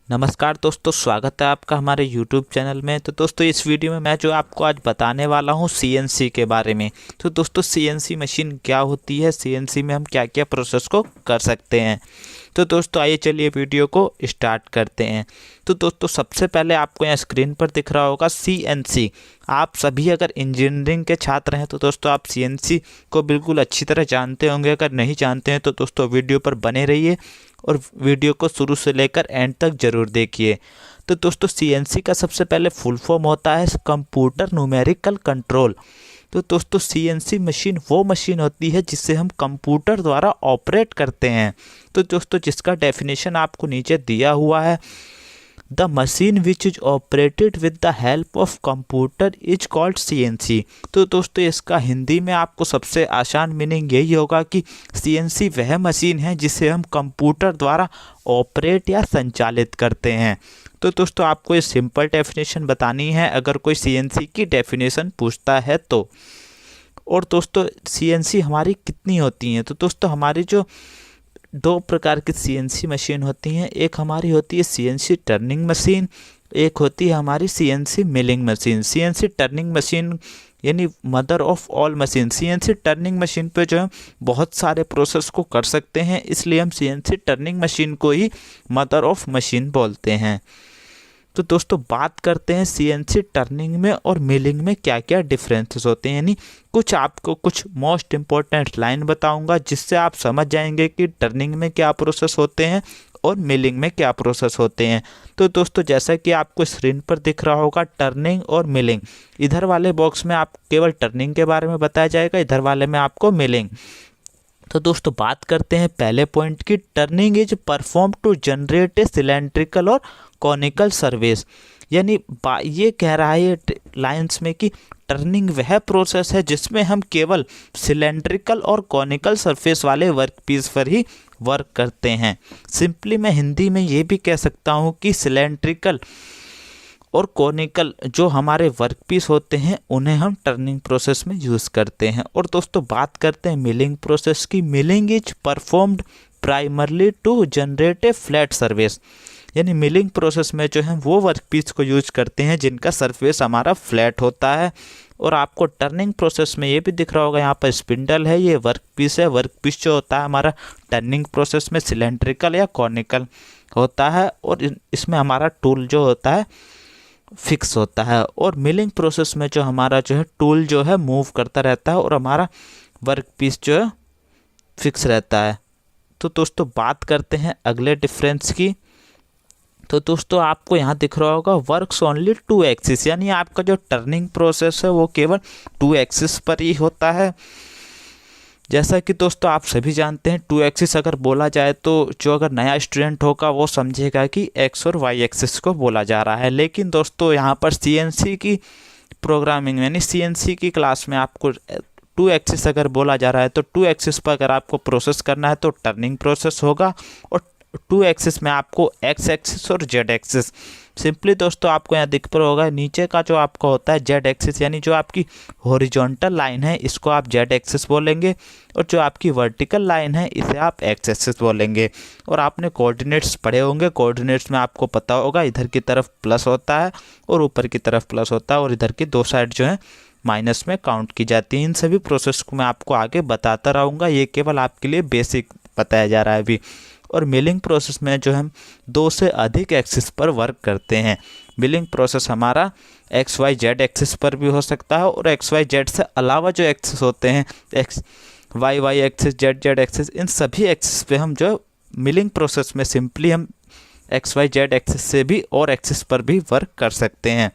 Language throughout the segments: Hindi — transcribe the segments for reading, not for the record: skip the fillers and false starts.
नमस्कार दोस्तों, स्वागत है आपका हमारे YouTube चैनल में। तो दोस्तों, इस वीडियो में मैं जो आपको आज बताने वाला हूँ CNC के बारे में। तो दोस्तों, CNC मशीन क्या होती है, CNC में हम क्या क्या प्रोसेस को कर सकते हैं। तो दोस्तों आइए चलिए वीडियो को स्टार्ट करते हैं। तो दोस्तों, सबसे पहले आपको यहाँ स्क्रीन पर दिख रहा होगा CNC। आप सभी अगर इंजीनियरिंग के छात्र हैं तो दोस्तों आप CNC को बिल्कुल अच्छी तरह जानते होंगे। अगर नहीं जानते हैं तो दोस्तों वीडियो पर बने रहिए और वीडियो को शुरू से लेकर एंड तक ज़रूर देखिए। तो दोस्तों, CNC का सबसे पहले फुल फॉर्म होता है कंप्यूटर न्यूमेरिकल कंट्रोल। तो दोस्तों, CNC मशीन वो मशीन होती है जिसे हम कंप्यूटर द्वारा ऑपरेट करते हैं। तो दोस्तों, जिसका डेफिनेशन आपको नीचे दिया हुआ है, the machine which is operated with the help of computer is called CNC। तो दोस्तों, इसका हिंदी में आपको सबसे आसान मीनिंग यही होगा कि CNC वह मशीन है जिसे हम कंप्यूटर द्वारा ऑपरेट या संचालित करते हैं। तो दोस्तों, आपको ये सिंपल डेफिनेशन बतानी है अगर कोई CNC की डेफिनेशन पूछता है तो। और दोस्तों, CNC हमारी कितनी होती हैं? तो दोस्तों, हमारी जो दो प्रकार की CNC मशीन होती हैं, एक हमारी होती है CNC टर्निंग मशीन, एक होती है हमारी CNC milling machine. CNC turning machine यानी mother of all machine. CNC turning machine पे जो है बहुत सारे प्रोसेस को कर सकते हैं, इसलिए हम CNC टर्निंग मशीन को ही मदर ऑफ मशीन बोलते हैं। तो दोस्तों, बात करते हैं CNC टर्निंग में और मिलिंग में क्या क्या डिफरेंसेस होते हैं। यानी आपको कुछ मोस्ट इम्पोर्टेंट लाइन बताऊंगा जिससे आप समझ जाएंगे कि टर्निंग में क्या प्रोसेस होते हैं और मिलिंग में क्या प्रोसेस होते हैं। तो दोस्तों, जैसा कि आपको स्क्रीन पर दिख रहा होगा टर्निंग और मिलिंग, इधर वाले बॉक्स में आप केवल टर्निंग के बारे में बताया जाएगा, इधर वाले में आपको मिलिंग। तो दोस्तों, बात करते हैं पहले पॉइंट की। Turning is perform to generate a cylindrical और कॉनिकल सर्विस। यानी ये कह रहा है लाइंस में कि टर्निंग वह प्रोसेस है जिसमें हम केवल सिलेंड्रिकल और कॉनिकल सरफेस वाले वर्कपीस पर ही वर्क करते हैं। सिंपली मैं हिंदी में ये भी कह सकता हूँ कि सिलेंड्रिकल और कॉनिकल जो हमारे वर्कपीस होते हैं उन्हें हम टर्निंग प्रोसेस में यूज़ करते हैं। और दोस्तों, बात करते हैं मिलिंग प्रोसेस की। Milling is performed primarily to generate a flat surface. यानी मिलिंग प्रोसेस में जो है वो वर्कपीस को यूज करते हैं जिनका सरफेस हमारा फ्लैट होता है। और आपको टर्निंग प्रोसेस में ये भी दिख रहा होगा, यहाँ पर स्पिंडल है, ये वर्कपीस है। वर्कपीस जो होता है हमारा टर्निंग प्रोसेस में सिलेंड्रिकल या कॉनिकल होता है और इसमें हमारा टूल जो होता है फिक्स होता है। और मिलिंग प्रोसेस में जो हमारा जो है टूल जो है मूव करता रहता है और हमारा वर्कपीस जो है फिक्स रहता है। तो दोस्तों, बात करते हैं अगले डिफरेंस की। तो दोस्तों, आपको यहाँ दिख रहा होगा वर्क्स ओनली 2 एक्सिस। यानी आपका जो टर्निंग प्रोसेस है वो केवल 2 एक्सिस पर ही होता है। जैसा कि दोस्तों आप सभी जानते हैं 2 एक्सिस अगर बोला जाए तो जो अगर नया स्टूडेंट होगा वो समझेगा कि एक्स और वाई एक्सिस को बोला जा रहा है। लेकिन दोस्तों, यहाँ पर CNC की प्रोग्रामिंग यानी CNC की क्लास में आपको 2 एक्सिस अगर बोला जा रहा है तो 2 एक्सिस पर अगर आपको प्रोसेस करना है तो टर्निंग प्रोसेस होगा। और 2 एक्सिस में आपको एक्स एक्सिस और जेड एक्सिस। सिंपली दोस्तों, आपको यहाँ दिख रहा होगा नीचे का जो आपका होता है जेड एक्सिस, यानी जो आपकी हॉरिजॉन्टल लाइन है इसको आप जेड एक्सिस बोलेंगे और जो आपकी वर्टिकल लाइन है इसे आप एक्स एक्सिस बोलेंगे। और आपने कोऑर्डिनेट्स पढ़े होंगे, कोऑर्डिनेट्स में आपको पता होगा इधर की तरफ प्लस होता है और ऊपर की तरफ प्लस होता है और इधर की 2 साइड जो है माइनस में काउंट की जाती है। इन सभी प्रोसेस को मैं आपको आगे बताता रहूँगा, ये केवल आपके लिए बेसिक बताया जा रहा है अभी। और मिलिंग प्रोसेस में जो हम 2 से अधिक एक्सिस पर वर्क करते हैं। मिलिंग प्रोसेस हमारा एक्स वाई जेड एक्सिस पर भी हो सकता है और एक्स वाई जेड से अलावा जो एक्सिस होते हैं X Y Y axis Z Z axis, इन सभी एक्सिस पे हम जो मिलिंग प्रोसेस में सिंपली हम एक्स वाई जेड एक्सिस से भी और एक्सिस पर भी वर्क कर सकते हैं।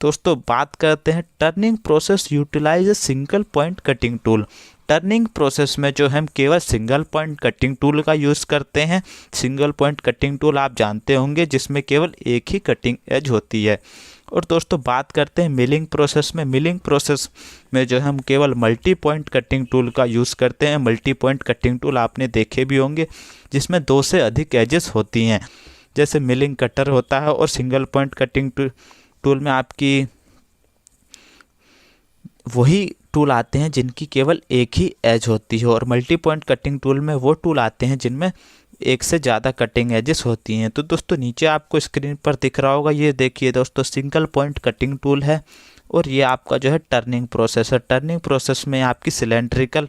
दोस्तों, बात करते हैं turning process utilize a single point cutting tool. Turning process में जो हम केवल सिंगल पॉइंट कटिंग टूल का यूज़ करते हैं। सिंगल पॉइंट कटिंग टूल आप जानते होंगे जिसमें केवल एक ही कटिंग एज होती है। और दोस्तों, बात करते हैं मिलिंग प्रोसेस में। मिलिंग प्रोसेस में जो हम केवल मल्टी पॉइंट कटिंग टूल का यूज़ करते हैं। मल्टी पॉइंट कटिंग टूल आपने देखे भी होंगे जिसमें 2 से अधिक एजेस होती हैं, जैसे मिलिंग कटर होता है। और सिंगल पॉइंट कटिंग टूल में आपकी वही टूल आते हैं जिनकी केवल एक ही एज होती है और मल्टी पॉइंट कटिंग टूल में वो टूल आते हैं जिनमें एक से ज़्यादा कटिंग एजेस होती हैं। तो दोस्तों नीचे आपको स्क्रीन पर दिख रहा होगा, ये देखिए दोस्तों सिंगल पॉइंट कटिंग टूल है और ये आपका जो है टर्निंग प्रोसेस है। टर्निंग प्रोसेस में आपकी सिलेंड्रिकल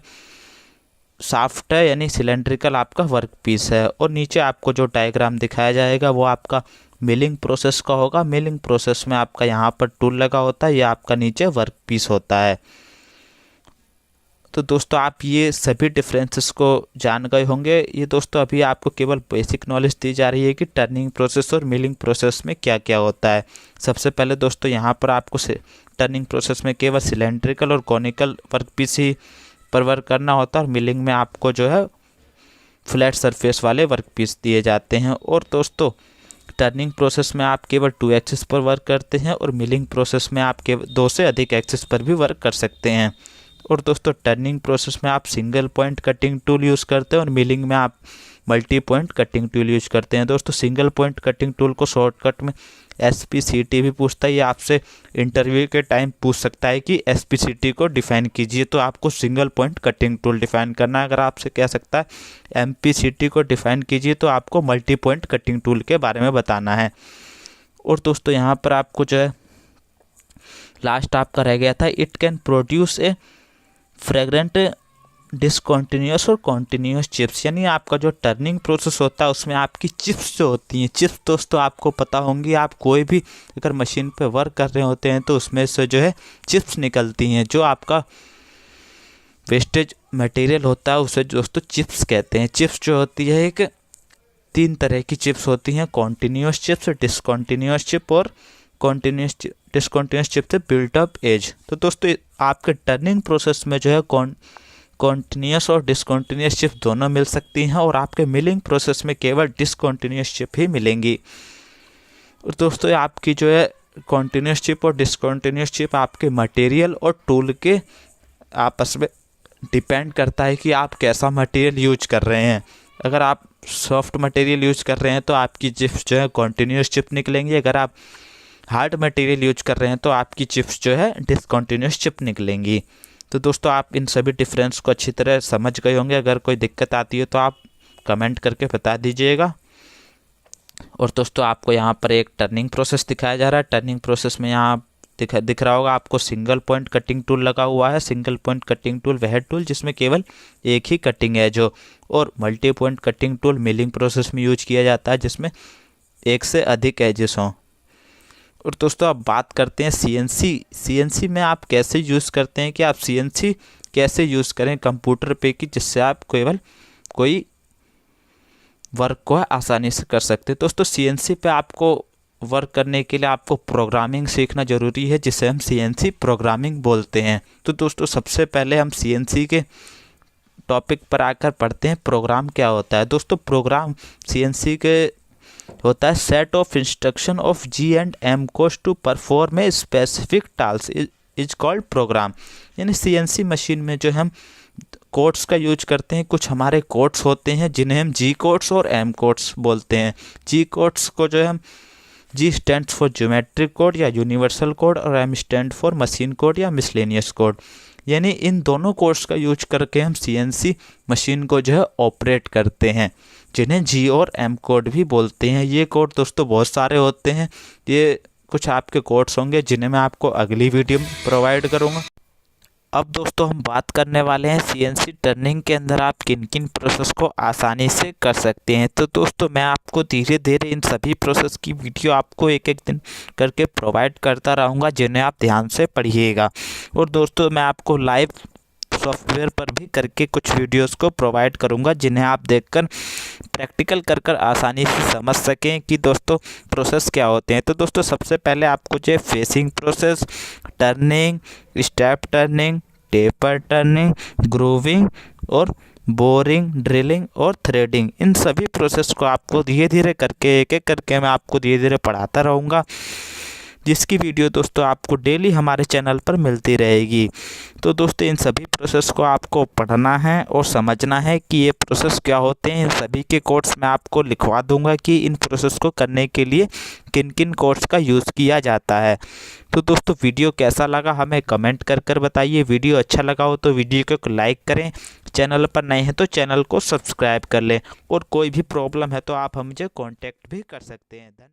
शाफ्ट है, यानी सिलेंड्रिकल आपका वर्क पीस है। और नीचे आपको जो डायग्राम दिखाया जाएगा वो आपका मिलिंग प्रोसेस का होगा। मिलिंग प्रोसेस में आपका यहाँ पर टूल लगा होता है, ये आपका नीचे वर्क पीस होता है। तो दोस्तों आप ये सभी डिफरेंसेस को जान गए होंगे। ये दोस्तों अभी आपको केवल बेसिक नॉलेज दी जा रही है कि टर्निंग प्रोसेस और मिलिंग प्रोसेस में क्या क्या होता है। सबसे पहले दोस्तों यहाँ पर आपको टर्निंग प्रोसेस में केवल सिलेंड्रिकल और कॉनिकल वर्क पीस ही पर वर्क करना होता है और मिलिंग में आपको जो है फ्लैट सरफेस वाले वर्क पीस दिए जाते हैं। और दोस्तों टर्निंग प्रोसेस में आप केवल 2 एक्सिस पर वर्क करते हैं और मिलिंग प्रोसेस में आप केवल 2 से अधिक एक्सिस पर भी वर्क कर सकते हैं। और दोस्तों टर्निंग प्रोसेस में आप single point cutting tool use करते हैं और मिलिंग में आप multi point cutting tool use करते हैं। दोस्तों सिंगल पॉइंट कटिंग टूल को शॉर्टकट में SPCT भी पूछता है। ये आपसे इंटरव्यू के टाइम पूछ सकता है कि SPCT को डिफाइन कीजिए, तो आपको single point cutting tool define करना है। अगर आपसे कह सकता है MPCT को डिफाइन कीजिए, तो आपको मल्टी पॉइंट कटिंग टूल के बारे में बताना है। और दोस्तों यहाँ पर आपको जो है लास्ट आपका रह गया था, it can produce a fragrant discontinuous और कॉन्टीन्यूस चिप्स। यानी आपका जो टर्निंग प्रोसेस होता है उसमें आपकी चिप्स जो होती हैं, चिप्स दोस्तों आपको पता होंगी, आप कोई भी अगर मशीन पे वर्क कर रहे होते हैं तो उसमें से जो है चिप्स निकलती हैं। जो आपका वेस्टेज मटेरियल होता है उसे दोस्तों चिप्स कहते हैं। चिप्स जो होती है एक 3 तरह की चिप्स होती हैं, कॉन्टीन्यूस चिप्स, डिसकॉन्टीन्यूस चिप और डिसकॉन्टीन्यूस चिप से बिल्ट अप एज। तो दोस्तों आपके टर्निंग प्रोसेस में जो है कॉन्टीन्यूस और डिसकॉन्टीन्यूस चिप दोनों मिल सकती हैं और आपके मिलिंग प्रोसेस में केवल डिसकॉन्टीन्यूस चिप ही मिलेंगी। और दोस्तों आपकी जो है कॉन्टीन्यूस चिप और डिसकॉन्टीन्यूस चिप आपके मटेरियल और टूल के आपस में डिपेंड करता है कि आप कैसा मटेरियल यूज कर रहे हैं। अगर आप सॉफ्ट मटेरियल यूज कर रहे हैं तो आपकी चिप्स जो है कॉन्टीन्यूस चिप निकलेंगी। अगर आप हार्ड मटेरियल यूज कर रहे हैं तो आपकी चिप्स जो है डिसकॉन्टीन्यूस चिप निकलेंगी। तो दोस्तों आप इन सभी डिफरेंस को अच्छी तरह समझ गए होंगे। अगर कोई दिक्कत आती है तो आप कमेंट करके बता दीजिएगा। और दोस्तों आपको यहाँ पर एक टर्निंग प्रोसेस दिखाया जा रहा है। टर्निंग प्रोसेस में यहाँ दिख रहा होगा आपको सिंगल पॉइंट कटिंग टूल लगा हुआ है। सिंगल पॉइंट कटिंग टूल वह टूल जिसमें केवल एक ही कटिंग एज हो, और multi point cutting tool milling process में यूज किया जाता है जिसमें एक से अधिक एजेस हों। और दोस्तों अब बात करते हैं CNC में आप कैसे यूज़ करते हैं कि आप CNC कैसे यूज़ करें कंप्यूटर पे कि जिससे आप केवल कोई वर्क को आसानी से कर सकते हैं। दोस्तों CNC पे आपको वर्क करने के लिए आपको प्रोग्रामिंग सीखना ज़रूरी है, जिसे हम CNC प्रोग्रामिंग बोलते हैं। तो दोस्तों सबसे पहले हम CNC के टॉपिक पर आकर पढ़ते हैं प्रोग्राम क्या होता है। दोस्तों प्रोग्राम CNC के होता है set of instruction of G&M codes to perform a specific task is called program. यानी CNC मशीन में जो हम कोड्स का यूज करते हैं, कुछ हमारे कोड्स होते हैं जिन्हें हम G कोड्स और M कोड्स बोलते हैं। G कोड्स को जो है हम G stands for geometric code या यूनिवर्सल कोड और M stand for machine code या मिसलेनियस कोड। यानी इन दोनों कोड्स का यूज करके हम CNC मशीन को जो है ऑपरेट करते हैं, जिन्हें G और M कोड भी बोलते हैं। ये कोड दोस्तों बहुत सारे होते हैं, ये कुछ आपके कोड्स होंगे जिन्हें मैं आपको अगली वीडियो में प्रोवाइड करूँगा। अब दोस्तों हम बात करने वाले हैं CNC टर्निंग के अंदर आप किन किन प्रोसेस को आसानी से कर सकते हैं। तो दोस्तों मैं आपको धीरे धीरे इन सभी प्रोसेस की वीडियो आपको एक एक दिन करके प्रोवाइड करता रहूँगा, जिन्हें आप ध्यान से पढ़िएगा। और दोस्तों मैं आपको लाइव सॉफ्टवेयर पर भी करके कुछ वीडियोस को प्रोवाइड करूंगा, जिन्हें आप देखकर प्रैक्टिकल कर आसानी से समझ सकें कि दोस्तों प्रोसेस क्या होते हैं। तो दोस्तों सबसे पहले आपको जो facing process, turning, step turning, taper turning, grooving और बोरिंग, ड्रिलिंग और थ्रेडिंग, इन सभी प्रोसेस को आपको धीरे धीरे करके एक एक करके मैं आपको धीरे धीरे पढ़ाता रहूँगा। जिसकी वीडियो दोस्तों आपको डेली हमारे चैनल पर मिलती रहेगी। तो दोस्तों इन सभी प्रोसेस को आपको पढ़ना है और समझना है कि ये प्रोसेस क्या होते हैं। इन सभी के कोड्स मैं आपको लिखवा दूंगा कि इन प्रोसेस को करने के लिए किन किन कोड्स का यूज़ किया जाता है। तो दोस्तों वीडियो कैसा लगा हमें कमेंट कर बताइए। वीडियो अच्छा लगा हो तो वीडियो को लाइक करें, चैनल पर नए हैं तो चैनल को सब्सक्राइब कर लें, और कोई भी प्रॉब्लम है तो आप हमसे कांटेक्ट भी कर सकते हैं। धन्यवाद।